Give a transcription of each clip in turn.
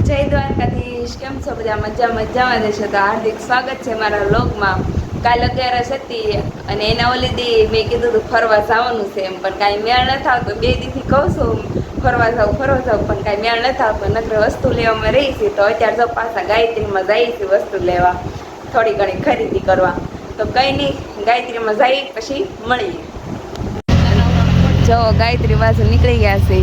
જય દ્વારકાધીશ, કેમ છો બધા? મજામાં દેશો તો હાર્દિક સ્વાગત છે મારા વ્લોગમાં. કાલ 11 હતી અને એના ઓલીથી મેં કીધું હતું ફરવા જવાનું છે એમ, પણ કાંઈ મેળ નથી આવતો. 2 દીથી કહું છું ફરવા જાવ પણ કાંઈ મેળ નથી આવતો. નકર વસ્તુ લેવામાં રહી છે તો અત્યારે જો પાછા ગાયત્રીમાં જઈએ છીએ વસ્તુ લેવા, થોડી ઘણી ખરીદી કરવા. તો કંઈ નહીં, ગાયત્રીમાં જઈ પછી મળીએ. જો ગાયત્રી બાજુ નીકળી ગયા છે.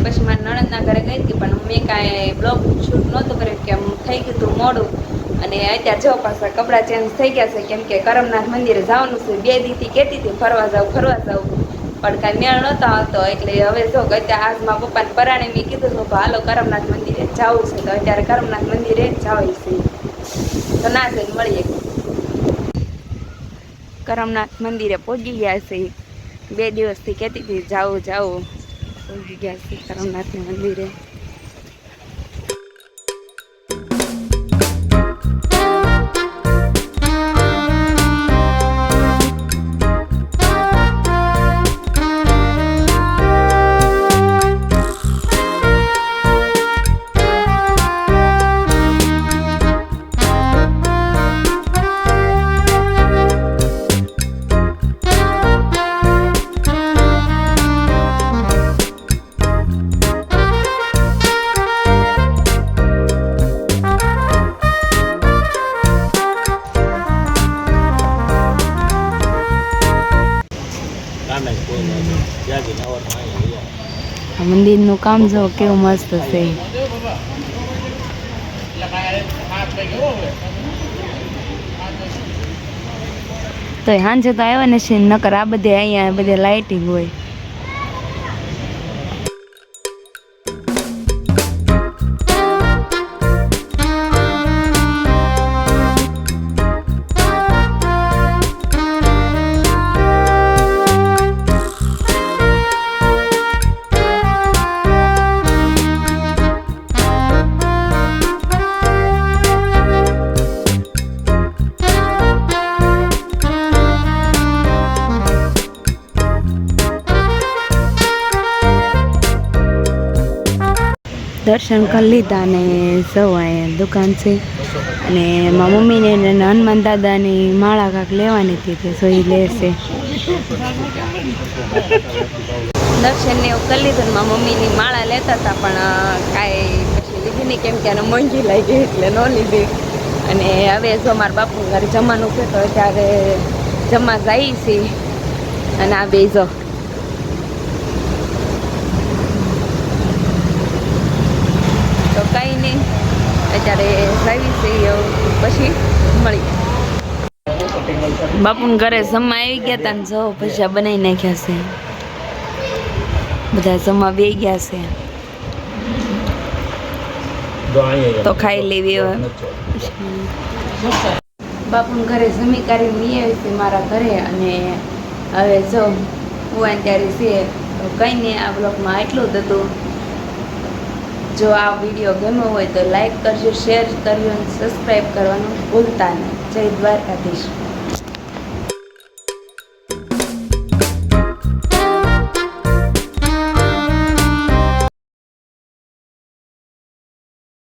પછી મારા નણંદના ઘરે ગઈ હતી, પણ મેં કાંઈ બ્લોગ શૂટ નહોતું કર્યું કે થઈ ગયું હતું મોડું. અને અત્યારે જો પાછા કપડાં ચેન્જ થઈ ગયા છે, કેમ કે કરમનાથ મંદિરે જવાનું છે. 2 દીથી કહેતી હતી ફરવા જાવ પણ કાંઈ મેળ નહોતો આવતો. એટલે હવે જો અત્યારે આજ મારા પપ્પાને પરાણે મેં કીધું હતું હાલો કરમનાથ મંદિરે જવું છે, તો અત્યારે કરમનાથ મંદિરે જવાય છે. તો ના જઈને મળીએ. કરમનાથ મંદિરે પહોંચી ગયા છે. 2 દિવસથી કહેતી હતી જાવું પહોંચી ગયા છે કરમનાથ મંદિરે. મંદિરનું કામ જો કેવું મસ્ત છે. તો સાંજે તો આવ્યા ને છે, નકર આ બધે અહીંયા બધે લાઇટિંગ હોય. દર્શન કરી લીધા અને સૌ અહીંયા દુકાન છે. અને મારા મમ્મીને હનુમાન દાદાની માળા કાંક લેવાની હતી, તે સોઈ લેશે. દર્શનને એવું કરી લીધું ને મારા મમ્મીની માળા લેતા હતા, પણ કાંઈ પછી લીધી નહીં, કેમ કે એને મોંઘી લાગી એટલે ન લીધી. અને હવે જો મારા બાપુ ઘરે જમવાનું છે, તો ત્યારે જમવા જઈએ છીએ. અને આ બે જો તો કંઈ નહીં, અત્યારે જાવી છે પછી મળી. બાપુને ઘરે જમવા આવી ગયા હતા ને જો ભજીયા બનાવી નાખ્યા છે. બધા જમવા બે ગયા છે, તો ખાઈ લેવી. હવે બાપુને ઘરે જમી કરી લઈ આવી છે મારા ઘરે. અને હવે જો હું ત્યારે છે તો કંઈ નહીં, આ બ્લોગમાં એટલું જ હતું. જો આ વિડીયો ગમ્યો હોય તો લાઈક કરજો, શેર કરજો અને સબસ્ક્રાઈબ કરવાનું ભૂલતા નહીં. જય દ્વારકાધીશ.